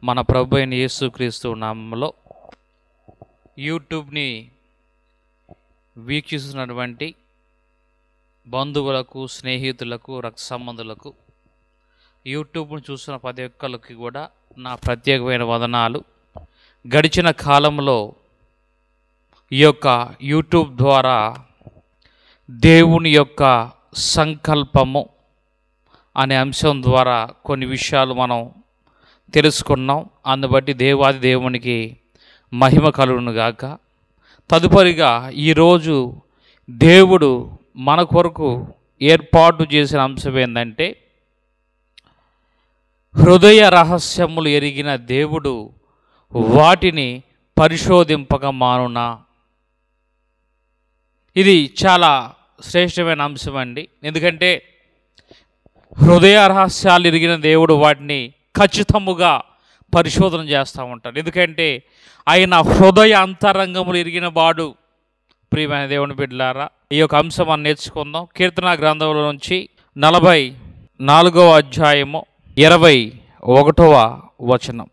మన ప్రభు అయిన యేసుక్రీస్తు నామములో యూట్యూబ్ని వీక్షిస్తున్నటువంటి బంధువులకు, స్నేహితులకు, రక్త సంబంధులకు, యూట్యూబ్ను చూస్తున్న ప్రతి ఒక్కరికి కూడా నా ప్రత్యేకమైన వందనాలు. గడిచిన కాలంలో ఈ యొక్క యూట్యూబ్ ద్వారా దేవుని యొక్క సంకల్పము అనే అంశం ద్వారా కొన్ని విషయాలు మనం తెలుసుకున్నాం. అందును బట్టి దేవాది దేవునికి మహిమ కలుగును గాక. తదుపరిగా ఈరోజు దేవుడు మన కొరకు ఏర్పాటు చేసిన అంశం ఏంటంటే, హృదయ రహస్యములు ఎరిగిన దేవుడు వాటిని పరిశోధింపక మానునా. ఇది చాలా శ్రేష్టమైన అంశం అండి. ఎందుకంటే హృదయ రహస్యాలు ఎరిగిన దేవుడు వాటిని ఖచ్చితముగా పరిశోధన చేస్తూ ఉంటాడు. ఎందుకంటే ఆయన హృదయ అంతరంగములు ఎరిగిన వాడు. ప్రియమైన దేవుని బిడ్డలారా, ఈ యొక్క అంశం మనం నేర్చుకుందాం. కీర్తన గ్రంథంలో నుంచి 44వ అధ్యాయము 21వ వచనం.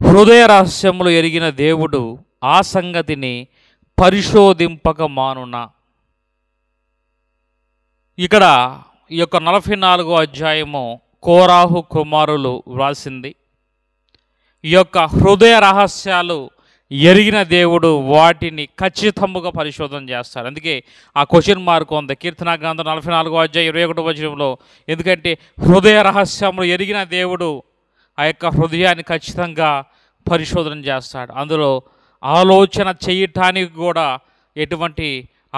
హృదయ రహస్యములు ఎరిగిన దేవుడు ఆ సంగతిని పరిశోధింపక మానునా. ఇక్కడ ఈ యొక్క 44వ అధ్యాయము కోరాహు కుమారులు వ్రాసింది. ఈ యొక్క హృదయ రహస్యాలు ఎరిగిన దేవుడు వాటిని ఖచ్చితముగా పరిశోధన చేస్తాడు. అందుకే ఆ క్వశ్చన్ మార్క్ ఉంది కీర్తన గ్రంథం 44వ అధ్యాయం 21వ వచనంలో. ఎందుకంటే హృదయ రహస్యములు ఎరిగిన దేవుడు ఆ యొక్క హృదయాన్ని ఖచ్చితంగా పరిశోధన చేస్తాడు. అందులో ఆలోచన చేయటానికి కూడా ఎటువంటి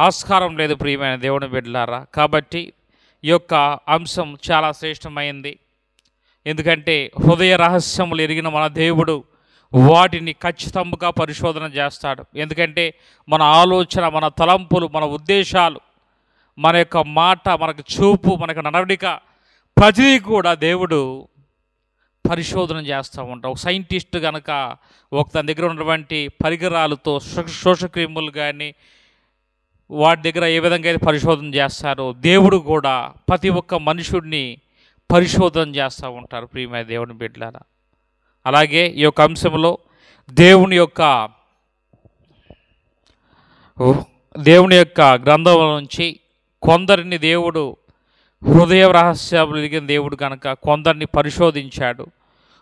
ఆస్కారం లేదు. ప్రియమైన దేవుని బిడ్డలారా, కాబట్టి ఈ యొక్క అంశం చాలా శ్రేష్టమైంది. ఎందుకంటే హృదయ రహస్యములు ఎరిగిన మన దేవుడు వాటిని ఖచ్చితంగా పరిశోధన చేస్తాడు. ఎందుకంటే మన ఆలోచన, మన తలంపులు, మన ఉద్దేశాలు, మన యొక్క మాట, మనకు చూపు, మనకు నడవడిక ప్రతిదీ కూడా దేవుడు పరిశోధన చేస్తూ ఉంటాం. ఒక సైంటిస్ట్ కనుక తన దగ్గర ఉన్నటువంటి పరికరాలతో శ్వాసక్రియములు కానీ వాటి దగ్గర ఏ విధంగా అయితే పరిశోధన చేస్తారో దేవుడు కూడా ప్రతి ఒక్క మనుషుడిని పరిశోధన చేస్తూ ఉంటారు. ప్రియమైన దేవుని బిడ్డలారా, అలాగే ఈ యొక్క అంశంలో దేవుని యొక్క గ్రంథం నుంచి కొందరిని దేవుడు హృదయ రహస్యాలు ఎరిగిన దేవుడు కనుక కొందరిని పరిశోధించాడు.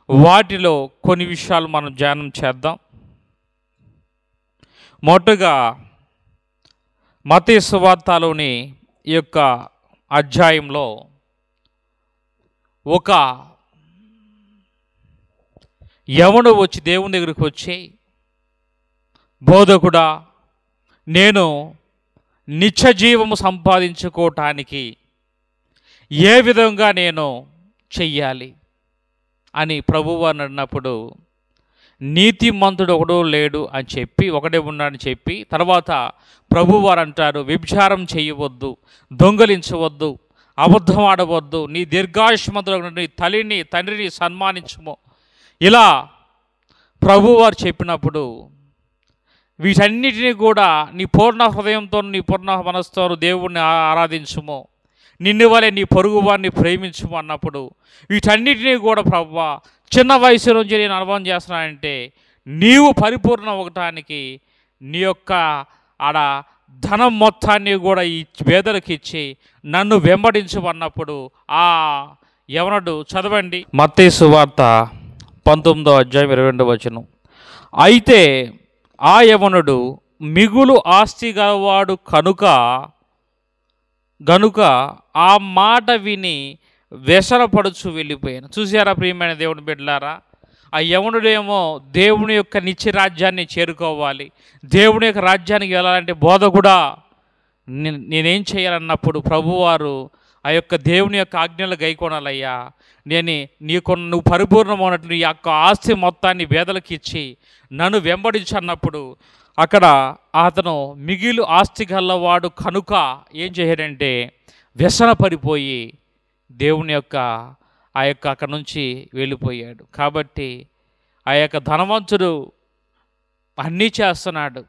వాటిలో కొన్ని విషయాలు మనం ధ్యానం చేద్దాం. మొదటగా మత్తయి సువార్తలోని ఈ యొక్క అధ్యాయంలో ఒక యవనుడు వచ్చి దేవుని దగ్గరికి వచ్చి, బోధకుడా, నేను నిత్య జీవము సంపాదించుకోవటానికి ఏ విధంగా నేను చెయ్యాలి అని ప్రభువారు అన్నప్పుడు, నీతిమంతుడు ఒకడు లేడు అని చెప్పి, ఒకడే ఉన్నాడని చెప్పి, తర్వాత ప్రభువారు అంటారు, వ్యభిచారం చేయవద్దు, దొంగలించవద్దు, అబద్ధం ఆడవద్దు, నీ దీర్ఘాయుష్మంతుడు నీ తల్లిని తండ్రిని సన్మానించుము. ఇలా ప్రభువారు చెప్పినప్పుడు వీటన్నిటినీ కూడా నీ పూర్ణ హృదయంతో, నీ పూర్ణ మనసుతో దేవుణ్ణి ఆరాధించుము, నిన్ను వలె నీ పొరుగు వారిని ప్రేమించుము అన్నప్పుడు వీటన్నిటినీ కూడా ప్రభువా చిన్న వయసు నుంచి నేను అనుభవం చేస్తున్నానంటే నీవు పరిపూర్ణ అవటానికి నీ యొక్క ఆడ ధనం మొత్తాన్ని కూడా ఈ పేదలకు ఇచ్చి నన్ను వెంబడించమన్నప్పుడు ఆ యవనుడు, చదవండి మత్తయి సువార్త 19వ అధ్యాయం 22వ వచనం. అయితే ఆ యవనుడు మిగులు ఆస్తి గలవాడు గనుక ఆ మాట విని వ్యసనపడుచు వెళ్ళిపోయాను. చూసారా ప్రియమైన దేవుని బిడ్డలారా, ఆ యవనుడేమో దేవుని యొక్క నిత్య రాజ్యాన్ని చేరుకోవాలి, దేవుని యొక్క రాజ్యానికి వెళ్ళాలంటే బోధకుడా నేనేం చేయాలన్నప్పుడు ప్రభువారు ఆ యొక్క దేవుని యొక్క ఆజ్ఞలు గైకొనాలయ్యా, నువ్వు పరిపూర్ణమైనట్టు నీ యొక్క ఆస్తి మొత్తాన్ని పేదలకు ఇచ్చి నన్ను వెంబడించన్నప్పుడు అక్కడ అతను మిగిలి ఆస్తి గల్లవాడు కనుక ఏం చేశాడంటే వ్యసన పడిపోయి దేవుని యొక్క అక్కడి నుంచి వెళ్ళిపోయాడు. కాబట్టి ఆ యొక్క ధనవంతుడు అన్నీ చేస్తున్నాడు,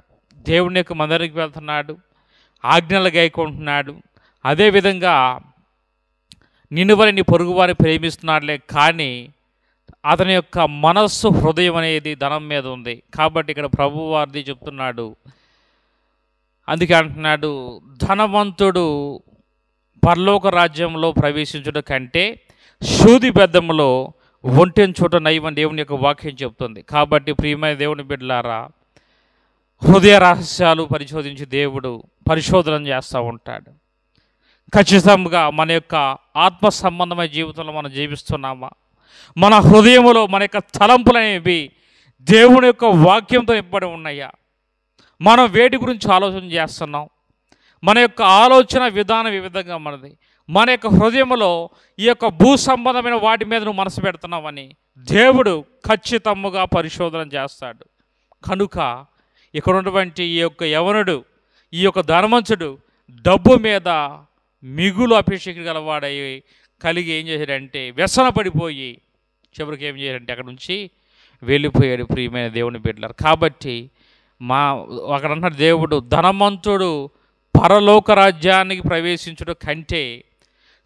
దేవుని యొక్క మందిరానికి వెళ్తున్నాడు, ఆజ్ఞలు గైకుంటున్నాడు, అదేవిధంగా నిన్ను వల్ల నీ పొరుగువారిని ప్రేమిస్తున్నాడులే, కానీ అతని యొక్క మనస్సు హృదయం అనేది ధనం మీద ఉంది. కాబట్టి ఇక్కడ ప్రభువు వారిది చెప్తున్నాడు. అందుకే అంటున్నాడు, ధనవంతుడు పరలోక రాజ్యంలో ప్రవేశించుట కంటే సూది బెద్దములో ఒంటెం చోట నయమని దేవుని యొక్క వాక్యం చెప్తుంది. కాబట్టి ప్రియమైన దేవుని బిడ్డలారా, హృదయ రహస్యాలు పరిశోధించి దేవుడు పరిశోధన చేస్తూ ఉంటాడు. ఖచ్చితంగా మన యొక్క ఆత్మ సంబంధమైన జీవితంలో మనం జీవిస్తున్నామా? మన హృదయంలో మన యొక్క తలంపులు అనేవి దేవుని యొక్క వాక్యంతో నింపబడి ఉన్నాయా? మనం వేటి గురించి ఆలోచన చేస్తున్నాం? మన యొక్క ఆలోచన విధానం ఏ విధంగా మనది? మన యొక్క హృదయంలో ఈ యొక్క భూ సంబంధమైన వాటి మీద నువ్వు మనసు పెడుతున్నావని దేవుడు ఖచ్చితంగా పరిశోధన చేస్తాడు. కనుక ఇక్కడ ఉన్నటువంటి ఈ యొక్క యవనుడు, ఈ యొక్క ధనవంతుడు డబ్బు మీద మిగులు అపేక్ష గలవాడై కలిగి ఏం చేశాడంటే వ్యసన పడిపోయి చివరికి ఏం చేశాడంటే అక్కడ నుంచి వెళ్ళిపోయాడు. ప్రియమైన దేవుని బిడ్డలారు, కాబట్టి అక్కడ అంటున్నాడు దేవుడు, ధనవంతుడు పరలోక రాజ్యానికి ప్రవేశించడం కంటే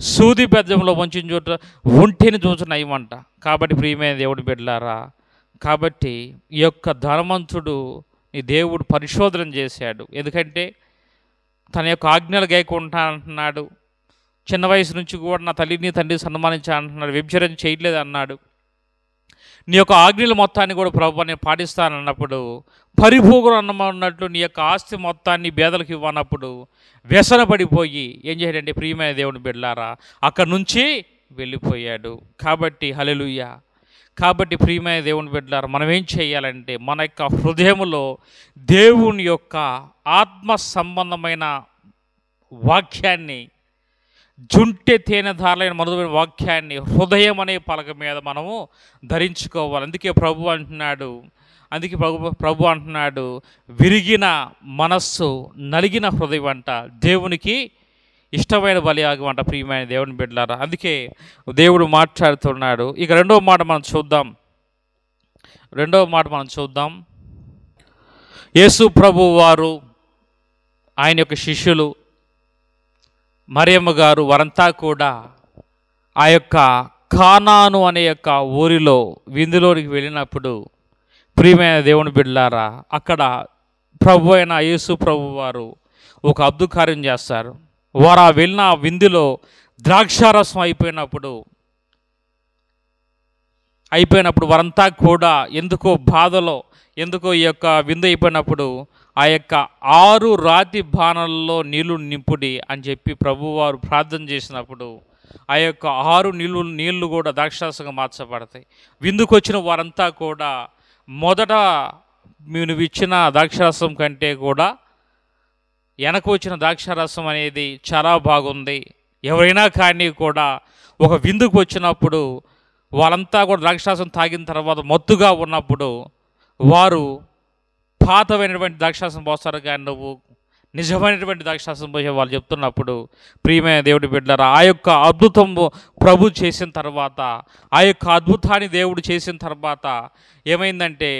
సూది బెద్దంలో వంచిన చోట ఒంటిని చూసిన ఇవ్వంట. కాబట్టి ప్రియమైన దేవుని బిడ్డలారా, కాబట్టి ఈ యొక్క ధనవంతుడు ఈ దేవుడు పరిశోధన చేశాడు. ఎందుకంటే తన యొక్క ఆజ్ఞలు గైకుంటా అంటున్నాడు. చిన్న వయసు నుంచి కూడా నా తల్లిని తండ్రిని సన్మానించా అంటున్నాడు. వ్యభిచారం చేయలేదు అన్నాడు. నీ యొక్క ఆజ్ఞలు మొత్తాన్ని కూడా ప్రభు నేను పాటిస్తానన్నప్పుడు, పరిభోగులు అన్నమాట నీ యొక్క ఆస్తి మొత్తాన్ని పేదలకు ఇవ్వనప్పుడు వ్యసన పడిపోయి ఏం చేయాడంటే ప్రియమైన దేవుని బిడ్డలారా అక్కడి నుంచి వెళ్ళిపోయాడు. కాబట్టి హల్లెలూయా. కాబట్టి ప్రియమైన దేవుని బిడ్డలారా, మనం ఏం చేయాలంటే మన యొక్క హృదయములో దేవుని యొక్క ఆత్మ సంబంధమైన వాక్యాన్ని, జుంటె తేనె ధారలైన మధురమైన వాక్యాన్ని హృదయం అనే పలక మీద మనము ధరించుకోవాలి. అందుకే ప్రభు అంటున్నాడు, విరిగిన మనస్సు నలిగిన హృదయం అంట దేవునికి ఇష్టమైన బలియాగం అంట. ప్రియమైన దేవుని బిడ్డలారా, అందుకే దేవుడు మాట్లాడుతున్నాడు. ఇక రెండవ మాట మనం చూద్దాం. యేసు ప్రభు వారు, ఆయన యొక్క శిష్యులు, మరియమ్మ గారు వారంతా కూడా ఆ యొక్క కానాను అనే యొక్క ఊరిలో విందులోనికి వెళ్ళినప్పుడు ప్రియమైన దేవుని బిడ్డలారా, అక్కడ ప్రభు అయిన యేసు ప్రభు వారు ఒక అద్భుత కార్యం చేస్తారు. వారు ఆ వెళ్ళిన విందులో ద్రాక్షారసం అయిపోయినప్పుడు వారంతా కూడా ఎందుకో బాధలో, ఎందుకో ఈ యొక్క విందు అయిపోయినప్పుడు ఆ యొక్క 6 రాతి బాణల్లో నీళ్లు నింపుడి అని చెప్పి ప్రభువారు ప్రార్థన చేసినప్పుడు ఆ యొక్క 6 నీళ్లు కూడా ద్రాక్షారసంగా మార్చబడతాయి. విందుకు వచ్చిన వారంతా కూడా మొదట నువ్వు ఇచ్చిన ద్రాక్షారసం కంటే కూడా వెనక వచ్చిన ద్రాక్షారసం అనేది చాలా బాగుంది. ఎవరైనా కానీ కూడా ఒక విందుకు వచ్చినప్పుడు వాళ్ళంతా కూడా ద్రాక్షారసం తాగిన తర్వాత మత్తుగా ఉన్నప్పుడు వారు పాతమైనటువంటి ద్రాక్షారసం పోస్తారు, కానీ నువ్వు నిజమైనటువంటి ద్రాక్షారసం పోసే వాళ్ళు చెప్తున్నప్పుడు ప్రియమైన దేవుడి బిడ్డలారా, ఆ యొక్క అద్భుతం ప్రభు చేసిన తర్వాత, ఆ యొక్క అద్భుతాన్ని దేవుడు చేసిన తర్వాత ఏమైందంటే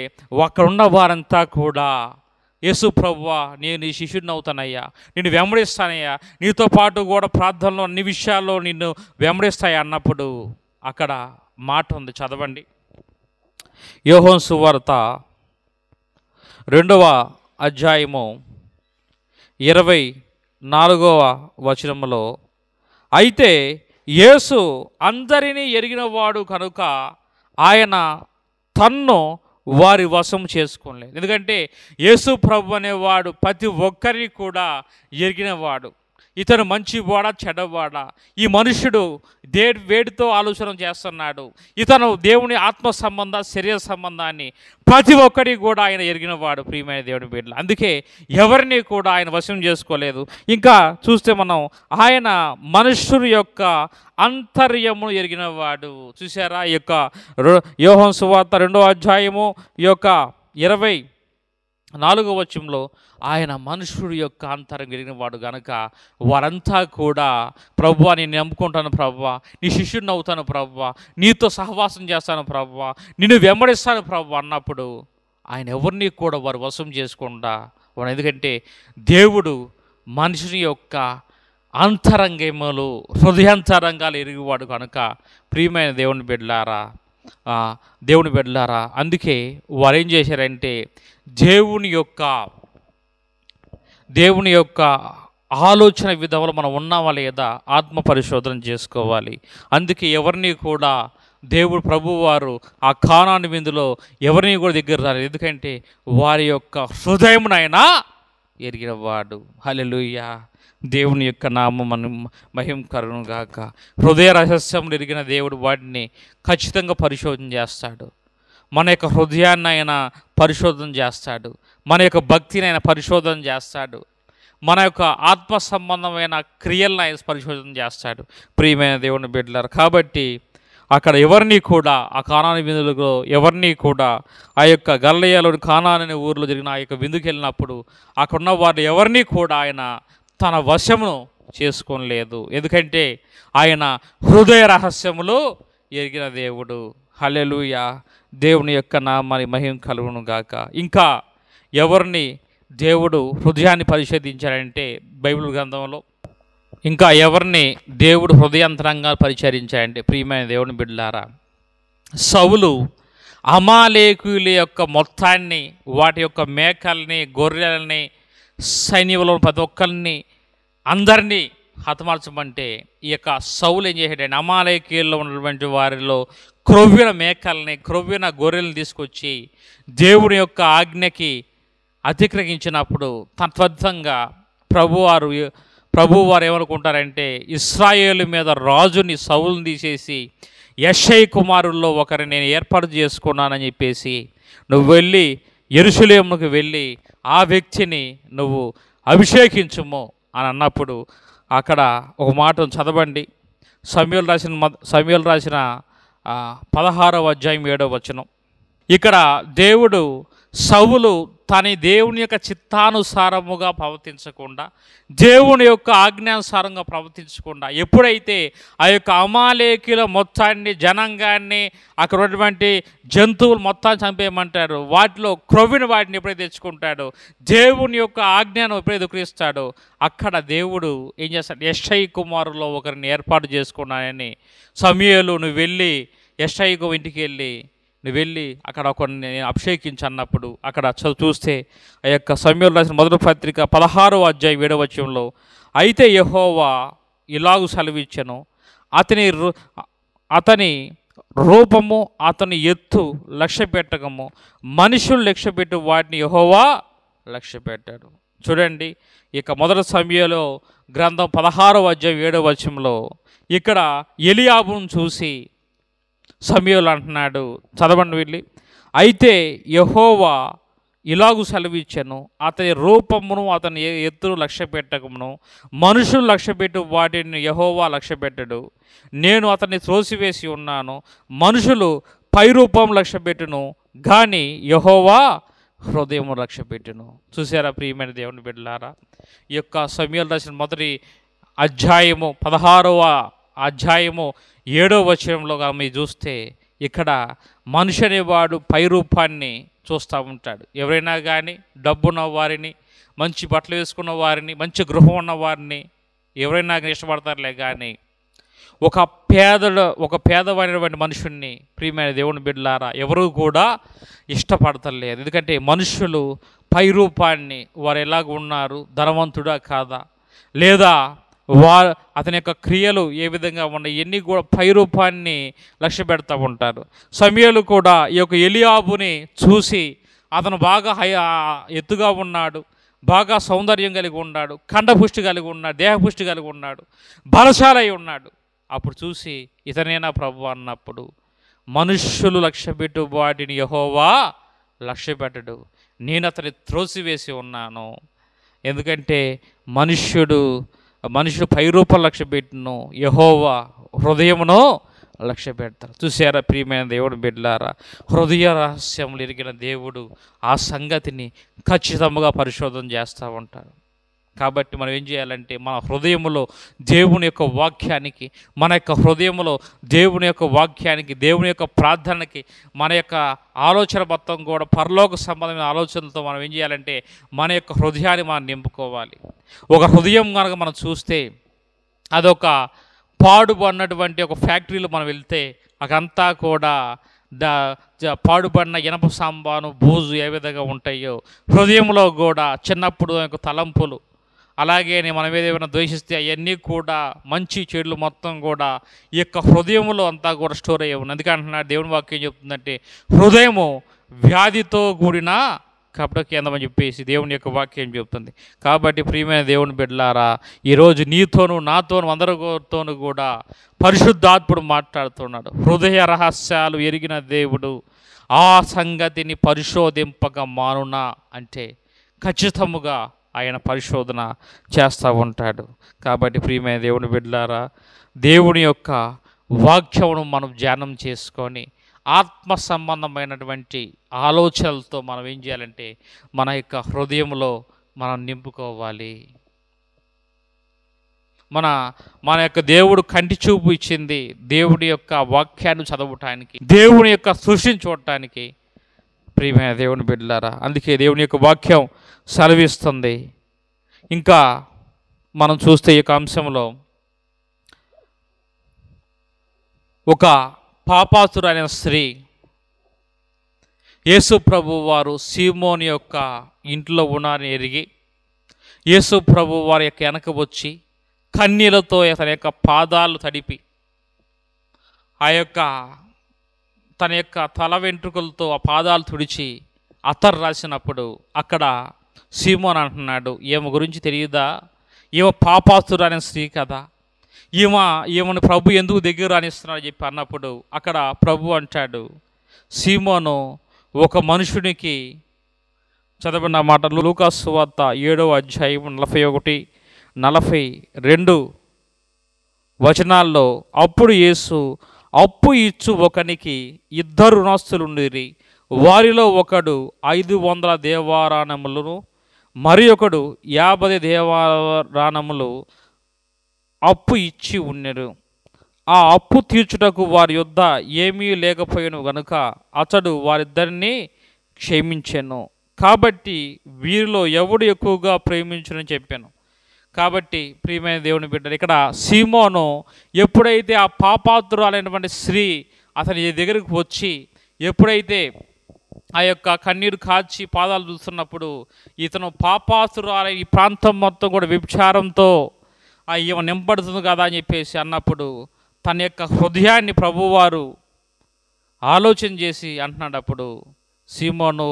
అక్కడున్న వారంతా కూడా యేసు ప్రభువా, నేను నీ శిష్యుడిని అవుతానయ్యా, నిన్ను వెంబడిస్తానయ్యా, నీతో పాటు కూడా ప్రార్థనలో అన్ని విషయాల్లో నిన్ను వెంబడిస్తాయా అన్నప్పుడు అక్కడ మాట ఉంది, చదవండి. యోహాను సువార్త 2వ అధ్యాయము 24వ వచనములో, అయితే యేసు అందరినీ ఎరిగినవాడు కనుక ఆయన తన్ను వారి వశం చేసుకోలేదు. ఎందుకంటే యేసు ప్రభు అనేవాడు ప్రతి ఒక్కరిని కూడా ఎరిగినవాడు. ఇతను మంచివాడా చెడ్డవాడా, ఈ మనుషుడు వేడితో ఆలోచన చేస్తున్నాడు, ఇతను దేవుని ఆత్మ సంబంధ శరీర సంబంధాన్ని ప్రతి ఒక్కరికి కూడా ఆయన ఎరిగినవాడు. ప్రియమైన దేవుని బిడ్డలు, అందుకే ఎవరిని కూడా ఆయన వశం చేసుకోలేదు. ఇంకా చూస్తే మనం ఆయన మనుషుల యొక్క అంతర్యమును ఎరిగినవాడు. చూసారా, ఈ యొక్క యోహాను సువార్త 2వ అధ్యాయము ఈ యొక్క 24వ వచనంలో ఆయన మనుషుడు యొక్క అంతరం ఎరిగిన వాడు గనక వారంతా కూడా ప్రభువా, నేను నమ్ముకుంటాను ప్రభువా, నీ శిష్యుడిని అవుతాను ప్రభువా, నీతో సహవాసం చేస్తాను ప్రభువా, నిన్ను వెంబడిస్తాను ప్రభువా అన్నప్పుడు ఆయన ఎవరిని కూడా వారు వశం చేసుకుండా వాడు. ఎందుకంటే దేవుడు మనుషుని యొక్క అంతరంగములు హృదయాంతరంగాలు ఎరిగివాడు కనుక ప్రియమైన దేవుని బిడ్డలారా, ఆ, దేవుని బిడ్డలారా, అందుకే వారు ఏం చేశారంటే దేవుని యొక్క ఆలోచన విధంలో మనం ఉన్నామా లేదా ఆత్మ పరిశోధన చేసుకోవాలి. అందుకే ఎవరిని కూడా దేవుడు ప్రభువారు ఆ కానాను విందులో ఎవరిని కూడా దగ్గర రాలేదు. ఎందుకంటే వారి యొక్క హృదయమునైనా ఎరిగినవాడు. హల్లెలూయా. దేవుని యొక్క నామం మనం మహిమకరము గాక. హృదయ రహస్యములు ఎరిగిన దేవుడు వాటిని ఖచ్చితంగా పరిశోధన చేస్తాడు. మన యొక్క హృదయాన్ని ఆయన పరిశోధన చేస్తాడు. మన యొక్క భక్తిని ఆయన పరిశోధన చేస్తాడు. మన యొక్క ఆత్మ సంబంధమైన క్రియలను ఆయన పరిశోధన చేస్తాడు. ప్రియమైన దేవుని బిడ్డలారు, కాబట్టి అక్కడ ఎవరిని కూడా ఆ కానాను విందులో ఎవరిని కూడా ఆ యొక్క గలిలయలోని కానాను అనే ఊరిలో జరిగిన ఆ యొక్క విందుకు వెళ్ళినప్పుడు అక్కడ ఉన్న వారు ఎవరిని కూడా ఆయన తన వశమును చేసుకోలేదు. ఎందుకంటే ఆయన హృదయ రహస్యములు ఎరిగిన దేవుడు. హల్లెలూయా. దేవుని యొక్క నామాన్ని మహిమ కలుగును గాక. ఇంకా ఎవరిని దేవుడు హృదయాన్ని పరిశోధించాడంటే బైబిల్ గ్రంథంలో ఇంకా ఎవరిని దేవుడు హృదయాంతరంగా పరిచరించాడంటే ప్రియమైన దేవుని బిడ్డలారా, సౌలు అమాలేకుల యొక్క మొత్తాన్ని, వాటి యొక్క మేకల్ని, గొర్రెలని, సైన్యంలో ప్రతి ఒక్కరిని అందరినీ హతమార్చమంటే ఈ యొక్క సౌలు ఏం చేశాడంటే అమాలేకీయుల్లో ఉన్నటువంటి వారిలో క్రొవ్విన మేకల్ని, క్రొవ్విన గొర్రెలను తీసుకొచ్చి దేవుని యొక్క ఆజ్ఞకి అతిక్రమించినప్పుడు తత్వర్థంగా ప్రభువారు ఏమనుకుంటారంటే ఇశ్రాయేలు మీద రాజుని సౌలుని తీసేసి యెషయి కుమారుల్లో ఒకరిని నేను ఏర్పాటు చేసుకున్నానని చెప్పేసి నువ్వు వెళ్ళి యెరూషలేముకు వెళ్ళి ఆ వ్యక్తిని నువ్వు అభిషేకించుము అని అన్నప్పుడు అక్కడ ఒక మాట చదవండి. సమూయేలు రాసిన 16వ అధ్యాయం 7వ వచనం. ఇక్కడ దేవుడు సౌలు తన దేవుని యొక్క చిత్తానుసారముగా ప్రవర్తించకుండా, దేవుని యొక్క ఆజ్ఞానుసారంగా ప్రవర్తించకుండా ఎప్పుడైతే ఆ యొక్క అమాలేకీల మొత్తాన్ని, జనాంగాన్ని, అక్కడ ఉన్నటువంటి జంతువులు మొత్తాన్ని చంపేయమంటారు, వాటిలో క్రొవ్విన వాటిని ఎప్పుడైతే తెచ్చుకుంటాడో, దేవుని యొక్క ఆజ్ఞను ఎప్పుడైతే దుఃఖిస్తాడో అక్కడ దేవుడు ఏం చేస్తాడు, యెషయి కుమారులో ఒకరిని ఏర్పాటు చేసుకున్నానని సమూయేలు నువ్వు వెళ్ళి యెషయి ఇంటికి వెళ్ళి అక్కడ ఒకరిని నేను అభిషేకించి అన్నప్పుడు అక్కడ చూస్తే ఆ యొక్క సమూయేలు రాసిన మొదటి పత్రిక 16వ అధ్యాయం 7వ వచనంలో అయితే యెహోవా ఇలాగు సెలవిచ్చెను, అతని రూపము అతని ఎత్తు లక్ష్య పెట్టకము, మనుషులు లక్ష్య పెట్టు వాటిని యెహోవా లక్ష్య పెట్టాడు. చూడండి, ఇక మొదటి సమూయేలు గ్రంథం 16వ అధ్యాయం 7వ వచనంలో ఇక్కడ ఎలియాబును చూసి సమూయేలు అంటున్నాడు, చదవండి వెళ్ళి, అయితే యెహోవా ఇలాగు సెలవిచ్చెను, అతని రూపమును అతని ఎత్తును లక్ష్య పెట్టకమును, మనుషులు లక్ష్య పెట్టు వాటిని యెహోవా లక్ష్య పెట్టడు. నేను అతన్ని త్రోసివేసి ఉన్నాను, మనుషులు పై రూపం లక్ష్య పెట్టును కానీ యెహోవా హృదయము లక్ష్య పెట్టును. చూసారా ప్రియమైన దేవుని బిడ్డలారా, ఈ యొక్క సమూయేలు రాసిన మొదటి అధ్యాయము 16వ అధ్యాయము 7వ వచనంలో మీరు చూస్తే ఇక్కడ మనిషి అనేవాడు పై రూపాన్ని చూస్తూ ఉంటాడు. ఎవరైనా కానీ డబ్బున్న వారిని, మంచి బట్టలు వేసుకున్న వారిని, మంచి గృహం ఉన్న వారిని ఎవరైనా ఇష్టపడతారులే, కానీ ఒక పేదవాడినటువంటి మనుషుల్ని ప్రియమైన దేవుని బిడ్డలారా ఎవరు కూడా ఇష్టపడతలేదు. ఎందుకంటే మనుషులు పై రూపాన్ని, వారు ఎలాగ ఉన్నారు, ధనవంతుడా కాదా, లేదా అతని యొక్క క్రియలు ఏ విధంగా ఉన్నాయి, ఇవన్నీ కూడా పై రూపాన్ని లక్ష్య పెడతా ఉంటారు. సమూయేలు కూడా ఈ యొక్క ఎలియాబుని చూసి అతను బాగా ఎత్తుగా ఉన్నాడు, బాగా సౌందర్యం కలిగి ఉన్నాడు, కండపుష్టి కలిగి ఉన్నాడు, దేహపుష్టి కలిగి ఉన్నాడు, బలశాలై ఉన్నాడు. అప్పుడు చూసి ఇతనేనా ప్రభు అన్నప్పుడు మనుష్యులు లక్ష్య పెట్టు వాటిని యెహోవా లక్ష్య పెట్టడు, నేను అతన్ని త్రోసివేసి ఉన్నాను. ఎందుకంటే మనుష్యుడు పై రూపం లక్ష్య పెట్టును, యెహోవా హృదయమును లక్ష్య పెడతారు. చూసారా ప్రియమైన దేవుని బిడ్డలారా, హృదయ రహస్యములు ఎరిగిన దేవుడు ఆ సంగతిని ఖచ్చితంగా పరిశోధన చేస్తూ ఉంటారు. కాబట్టి మనం ఏం చేయాలంటే మన హృదయములో దేవుని యొక్క వాక్యానికి, మన యొక్క హృదయంలో దేవుని యొక్క వాక్యానికి, దేవుని యొక్క ప్రార్థనకి, మన యొక్క ఆలోచన మొత్తం కూడా పరలోక సంబంధమైన ఆలోచనలతో మనం ఏం చేయాలంటే మన యొక్క హృదయాన్ని మనం నింపుకోవాలి. ఒక హృదయం కనుక మనం చూస్తే అదొక పాడుబడినటువంటి ఒక ఫ్యాక్టరీలో మనం వెళ్తే అదంతా కూడా పాడుపడిన ఇనప సాంబాను బూజు ఏ విధంగా ఉంటాయో హృదయంలో కూడా చిన్నప్పుడు తలంపులు, అలాగే మనం ఏదైనా ద్వేషిస్తే అవన్నీ కూడా మంచి చెడులు మొత్తం కూడా ఈ యొక్క హృదయంలో అంతా కూడా స్టోర్ అయ్యి ఉంది. అందుకే అంటున్నాడు దేవుని వాక్యం చెప్తుందంటే హృదయము వ్యాధితో కూడిన కపట కేంద్రం అని చెప్పేసి దేవుని యొక్క వాక్యం చెప్తుంది. కాబట్టి ప్రియమైన దేవుని బిడ్డలారా, ఈరోజు నీతోనూ నాతోనూ అందరితోనూ కూడా పరిశుద్ధాత్ముడు మాట్లాడుతున్నాడు. హృదయ రహస్యాలు ఎరిగిన దేవుడు ఆ సంగతిని పరిశోధింపక మానునా అంటే ఖచ్చితముగా ఆయన పరిశోధన చేస్తూ ఉంటాడు. కాబట్టి ప్రియమైన దేవుని బిడ్డలారా, దేవుని యొక్క వాక్యమును మనం ధ్యానం చేసుకొని ఆత్మ సంబంధమైనటువంటి ఆలోచనలతో మనం ఏం చేయాలంటే మన యొక్క హృదయంలో మనం నింపుకోవాలి. మన యొక్క దేవుడు కంటి చూపు ఇచ్చింది దేవుడి యొక్క వాక్యాన్ని చదవటానికి, దేవుని యొక్క సృష్టిని చూడటానికి. ప్రియమైన దేవుని బిడ్డలారా, అందుకే దేవుని యొక్క వాక్యం సెలవిస్తుంది. ఇంకా మనం చూస్తే ఈ యొక్క అంశంలో ఒక పాపాతురైన స్త్రీ యేసు ప్రభు వారు సీమోని యొక్క ఇంట్లో ఉన్నారని ఎరిగి యేసు ప్రభు వారి యొక్క వెనక వచ్చి కన్నీళ్లతో తన యొక్క పాదాలు తడిపి తన యొక్క తల వెంట్రుకలతో ఆ పాదాలు తుడిచి అత్తరు రాసినప్పుడు అక్కడ సీమోన్ అంటున్నాడు, ఈమె గురించి తెలియదా? ఈమె పాపాతురైన స్త్రీ కదా, ఈమెను ప్రభు ఎందుకు దగ్గర రానిస్తున్నాడని చెప్పి అన్నప్పుడు అక్కడ ప్రభు అంటాడు, సీమోను ఒక మనుషునికి చదవబడిన మాట లూకా సువార్త 7వ అధ్యాయం 41-42 వచనాల్లో, అప్పుడు యేసు అప్పు ఇచ్చు ఒకనికి 2 రుణస్థులుండిరి. వారిలో ఒకడు 500 దేవారాణములను మరి ఒకడు 50 దేవారాణములు అప్పు ఇచ్చి ఉన్నరు. ఆ అప్పు తీర్చుటకు వారి యొద్ద ఏమీ లేకపోయాను గనుక అతడు వారిద్దరినీ క్షమించెను. కాబట్టి వీరిలో ఎవడు ఎక్కువగా ప్రేమించునని చెప్పాను. కాబట్టి ప్రియమైన దేవుని బిడ్డలు, ఇక్కడ సీమోను ఎప్పుడైతే ఆ పాపాత్రురాలైనటువంటి స్త్రీ అతని దగ్గరికి వచ్చి ఎప్పుడైతే ఆ యొక్క కన్నీరు కాచి పాదాలు చూస్తున్నప్పుడు ఇతను పాపాత్రురాలై ఈ ప్రాంతం మొత్తం కూడా వ్యభిచారంతో ఈమె నింపడుతుంది కదా అని చెప్పేసి అన్నప్పుడు తన యొక్క హృదయాన్ని ప్రభువారు ఆలోచన చేసి అంటున్నాడు. అప్పుడు సీమోను,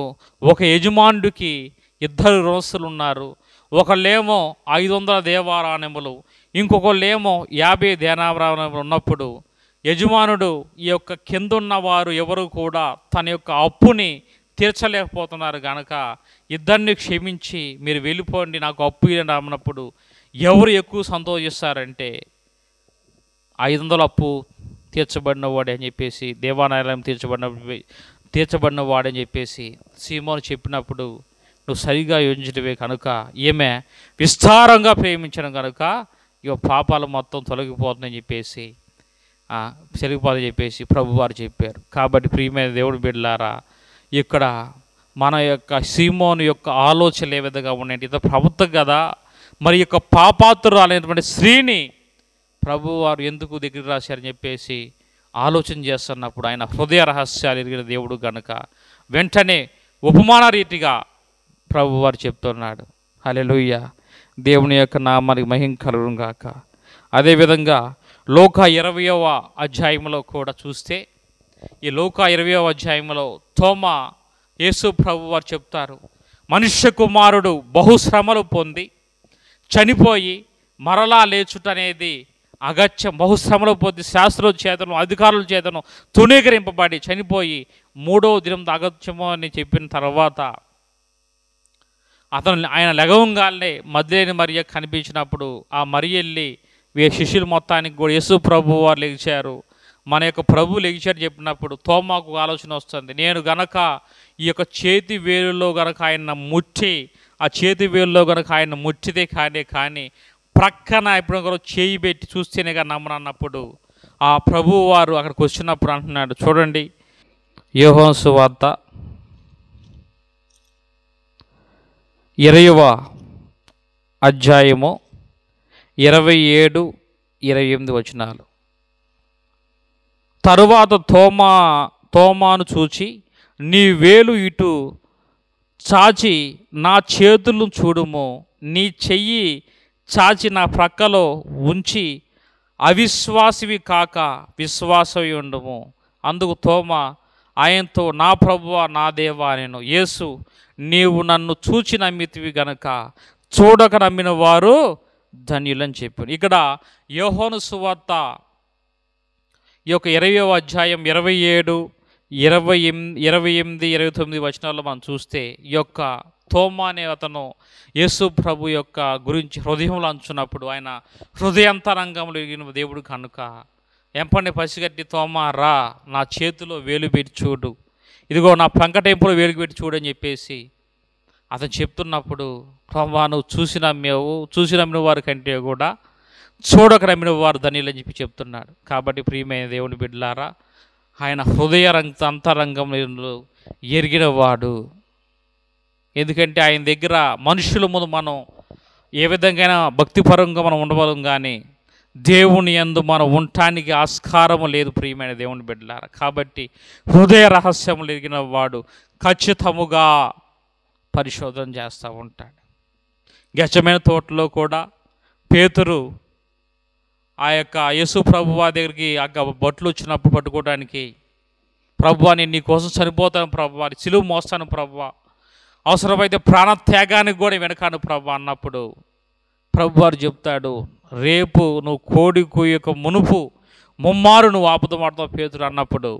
ఒక యజమానుడికి 2 రుణస్థులు ఉన్నారు. ఒకళ్ళేమో 500 దేవారాణములు, ఇంకొకళ్ళేమో 50 దేనారాణములు ఉన్నప్పుడు యజమానుడు ఈ యొక్క కిందున్న వారు ఎవరు కూడా తన యొక్క అప్పుని తీర్చలేకపోతున్నారు కనుక ఇద్దరిని క్షమించి మీరు వెళ్ళిపోండి, నాకు అప్పు అన్నప్పుడు ఎవరు ఎక్కువ సంతోషిస్తారంటే 500 అప్పు తీర్చబడిన వాడే అని చెప్పేసి, దేవాలయం తీర్చబడిన వాడని చెప్పేసి సీమోను చెప్పినప్పుడు, నువ్వు సరిగా యోచించడమే కనుక ఈమె విస్తారంగా ప్రేమించడం కనుక ఇక పాపాలు మొత్తం తొలగిపోతుందని చెప్పేసి చెరిగిపోదని చెప్పేసి ప్రభువారు చెప్పారు. కాబట్టి ప్రియమైన దేవుడి బిడ్డలారా, ఇక్కడ మన యొక్క సీమోను యొక్క ఆలోచనలు ఏ విధంగా ఉన్నాయంటే, ఇది ప్రభుత్వం కదా, మరి యొక్క పాపాత్రురాలైనటువంటి స్త్రీని ప్రభువారు ఎందుకు దగ్గర రాశారని చెప్పేసి ఆలోచన చేస్తున్నప్పుడు ఆయన హృదయ రహస్యాలు ఎరిగిన దేవుడు గనుక వెంటనే ఉపమాన రీతిగా ప్రభువారు చెప్తున్నాడు. హల్లెలూయా, దేవుని యొక్క నామానికి మహిమ కలుగును గాక. అదేవిధంగా లూకా 20వ అధ్యాయంలో కూడా చూస్తే, ఈ లూకా 20వ అధ్యాయంలో తోమా యేసు ప్రభువారు చెప్తారు, మనుష్య కుమారుడు బహుశ్రమలు పొంది చనిపోయి మరలా లేచుట అనేది అగత్యం. బహుశ్రమలు పొంది శాస్త్రుల చేతను అధికారుల చేతను తునీకరింపబడి చనిపోయి 3వ దినం అగత్యము అని చెప్పిన తర్వాత ఆయన లెగవంగానే మధ్యలేని మరియ కనిపించినప్పుడు ఆ మరియెళ్ళి శిష్యులు మొత్తానికి కూడా యేసు ప్రభు వారు లెగిచారు, మన యొక్క ప్రభు లెగిచారు చెప్పినప్పుడు తోమాకు ఆలోచన వస్తుంది, నేను గనక ఈ యొక్క చేతి వేలులో గనక ఆయన ముట్టి, ఆ చేతి వేలులో గనక ఆయన ముట్టితే కానీ ప్రక్కన ఇప్పుడు చేయి పెట్టి చూస్తేనే కానీ నమ్మనన్నప్పుడు ఆ ప్రభువు వారు అక్కడికి వచ్చినప్పుడు అంటున్నాడు. చూడండి, యోహాను సువార్త 20వ అధ్యాయము 27-28 వచనాలు. తరువాత తోమా తోమాను చూచి, నీ వేలు ఇటు చాచి నా చేతులను చూడుము, నీ చెయ్యి చాచి నా ప్రక్కలో ఉంచి అవిశ్వాసివి కాక విశ్వాసవి ఉండుము. అందుకు తోమా ఆయనతో, నా ప్రభువా నా దేవా నేను. యేసు, నీవు నన్ను చూచి నమ్మితివి గనక చూడక నమ్మిన వారు ధన్యులని చెప్పాను. ఇక్కడ యోహాను సువార్త ఈ యొక్క 20వ అధ్యాయం 27, 28, 29 వచనాల్లో మనం చూస్తే ఈ యొక్క తోమా అనే అతను యేసు ప్రభు యొక్క గురించి హృదయంలో అంచున్నప్పుడు ఆయన హృదయాంతరంగంలో ఎరిగిన దేవుడు కనుక ఎంపని పసిగట్టి, తోమా రా, నా చేతిలో వేలు పెట్టి చూడు, ఇదిగో నా పంకటెంపులో వేలు పెట్టి చూడని చెప్పేసి అతను చెప్తున్నప్పుడు, తోమా నువ్వు చూసి నమ్మిన వారి కంటే కూడా చూడక నమ్మిన వారు ధన్యులని చెప్పి చెప్తున్నాడు. కాబట్టి ప్రియమైన దేవుని బిడ్డలారా, ఆయన హృదయ అంతరంగంలో ఎరిగినవాడు. ఎందుకంటే ఆయన దగ్గర మనుషుల ముందు మనం ఏ విధంగా భక్తిపరంగా మనం ఉండగలం, కానీ దేవుని యందు మనం ఉండటానికి ఆస్కారము లేదు ప్రియమైన దేవుని బిడ్డలారా. కాబట్టి హృదయ రహస్యములు ఎరిగిన వాడు ఖచ్చితముగా పరిశోధన చేస్తూ ఉంటాడు. గెచ్చమైన తోటలో కూడా పేతురు ఆ యొక్క యేసు ప్రభువా దగ్గరికి బట్లు వచ్చినప్పుడు పట్టుకోవడానికి, ప్రభువా నేను నీ కోసం చనిపోతాను ప్రభువా, సిలువ మోస్తాను ప్రభువా, అవసరమైతే ప్రాణత్యాగానికి కూడా వెనకాను ప్రభువా అన్నప్పుడు ప్రభువారు చెప్తాడు, రేపు నువ్వు కోడి కూయక మునుపు ముమ్మారు నువ్వు ఆపుదమాడుతావు పేతురు అన్నప్పుడు,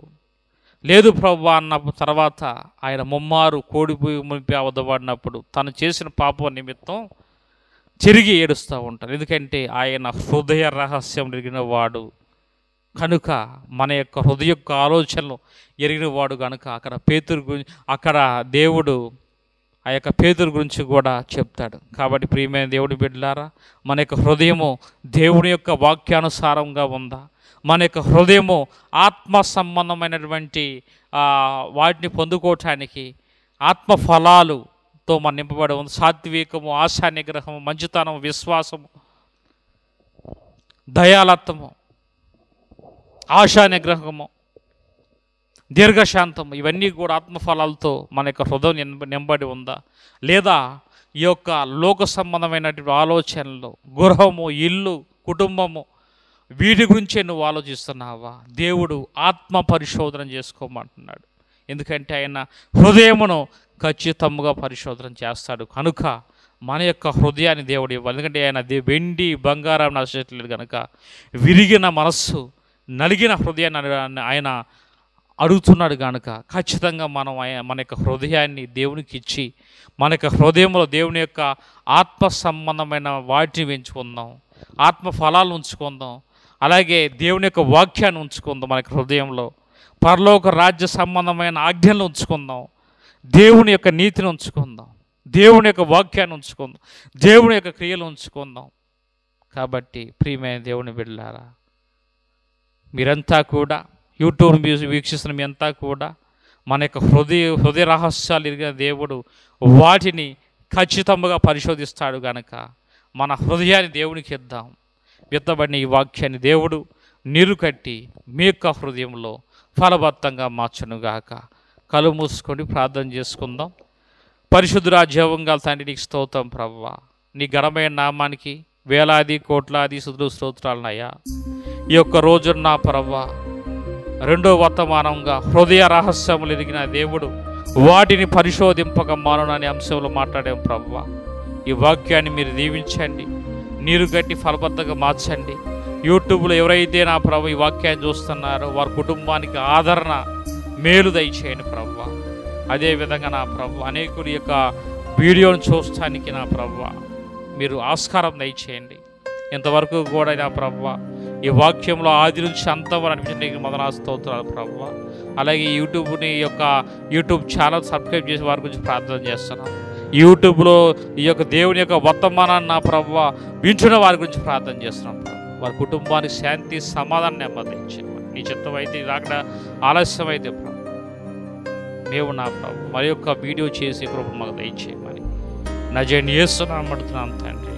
లేదు ప్రభువా అన్న తర్వాత ఆయన ముమ్మారు కోడి మునిపి అవద్దబడినప్పుడు తను చేసిన పాపం నిమిత్తం తిరిగి ఏడుస్తూ ఉంటారు. ఎందుకంటే ఆయన హృదయ రహస్యం ఎరిగిన వాడు కనుక, మన యొక్క హృదయ యొక్క ఆలోచనలు ఎరిగిన వాడు కనుక అక్కడ దేవుడు ఆ యొక్క పేతురు గురించి కూడా చెప్తాడు. కాబట్టి ప్రియమైన దేవుడి బిడ్డలారా, మన యొక్క హృదయము దేవుని యొక్క వాక్యానుసారంగా ఉందా? మన యొక్క హృదయము ఆత్మ సంబంధమైనటువంటి వాటిని పొందుకోవటానికి ఆత్మ ఫలాలుతో మనం నింపబడి ఉంది. సాత్వికము, ఆశా నిగ్రహము, మంచితనం, విశ్వాసము, దయాలత్వము, ఆశా నిగ్రహము, దీర్ఘశాంతము, ఇవన్నీ కూడా ఆత్మఫలాలతో మన యొక్క హృదయం నింబడి ఉందా? లేదా ఈ యొక్క లోక సంబంధమైనటువంటి ఆలోచనలు, గృహము, ఇల్లు, కుటుంబము, వీటి గురించే నువ్వు ఆలోచిస్తున్నావా? దేవుడు ఆత్మ పరిశోధన చేసుకోమంటున్నాడు. ఎందుకంటే ఆయన హృదయమును ఖచ్చితంగా పరిశోధన చేస్తాడు కనుక మన యొక్క హృదయాన్ని దేవుడు ఇవ్వాలి. ఎందుకంటే ఆయన వెండి బంగారం నచ్చట్లేదు కనుక విరిగిన మనస్సు, నలిగిన హృదయాన్ని ఆయన అడుగుతున్నాడు కనుక ఖచ్చితంగా మనం మన యొక్క హృదయాన్ని దేవునికి ఇచ్చి మన యొక్క హృదయంలో దేవుని యొక్క ఆత్మ సంబంధమైన వాటిని పెంచుకుందాం, ఆత్మ ఫలాలు ఉంచుకుందాం, అలాగే దేవుని యొక్క వాక్యాన్ని ఉంచుకుందాం. మన యొక్క హృదయంలో పరలోక రాజ్య సంబంధమైన ఆజ్ఞలు ఉంచుకుందాం, దేవుని యొక్క నీతిని ఉంచుకుందాం, దేవుని యొక్క వాక్యాన్ని ఉంచుకుందాం, దేవుని యొక్క క్రియలు ఉంచుకుందాం. కాబట్టి ప్రియమైన దేవుని బిడ్డలారా, మీరంతా కూడా యూట్యూబ్ వీక్షిస్తున్న మీ అంతా కూడా మన యొక్క హృదయ రహస్యాలు ఎరిగిన దేవుడు వాటిని ఖచ్చితంగా పరిశోధిస్తాడు కనుక మన హృదయాన్ని దేవునికి ఇద్దాం. విత్తబడిన ఈ వాక్యాన్ని దేవుడు నీరు కట్టి మీ యొక్క హృదయంలో ఫలబద్ధంగా మార్చునుగాక. కళ్ళు మూసుకొని ప్రార్థన చేసుకుందాం. పరిశుద్ధుడా, జీవంగా తండ్రి నీకు స్తోత్రం ప్రభువా, నీ ఘనమైన నామానికి వేలాది కోట్లాది స్తుతులు స్తోత్రాలనయ్యా. ఈ యొక్క రోజు నా ప్రభువా రెండో వర్తమానంగా హృదయ రహస్యములు ఎదిగిన దేవుడు వాటిని పరిశోధింపక మానని అంశంలో మాట్లాడాం ప్రభువా. ఈ వాక్యాన్ని మీరు దీవించండి, నీరు గట్టి ఫలబద్ధంగా మార్చండి. యూట్యూబ్లో ఎవరైతే నా ప్రభు ఈ వాక్యాన్ని చూస్తున్నారో వారి కుటుంబానికి ఆదరణ, మేలు దయచేయండి ప్రభువా. అదేవిధంగా నా ప్రభు అనేకుల యొక్క వీడియోను చూస్తానికి నా ప్రభువా మీరు ఆస్కారం దయచేయండి. ఇంతవరకు కూడా నా ప్రభువా ఈ వాక్యంలో ఆది నుంచి అంతవరకు అనిపించడానికి మొదలు స్తోత్రాలు ప్రభువా. అలాగే యూట్యూబ్ ఛానల్ సబ్స్క్రైబ్ చేసి వారి గురించి ప్రార్థన చేస్తున్నాం. యూట్యూబ్లో ఈ యొక్క దేవుని యొక్క వర్తమానాన్ని నా ప్రభువా వింటున్న వారి గురించి ప్రార్థన చేస్తున్నాం. వారి కుటుంబానికి శాంతి, సమాధానం, నెమ్మది ఇచ్చేయమని. నీ చిత్తం అయితే రాక ఆలస్యం అయితే ప్రభు మేము నా ప్రభు మరి యొక్క వీడియో చేసి కృప మాకు దయచేయమని నజరేయుడైన యేసు నామమున అడుగుతున్నాను తండ్రి.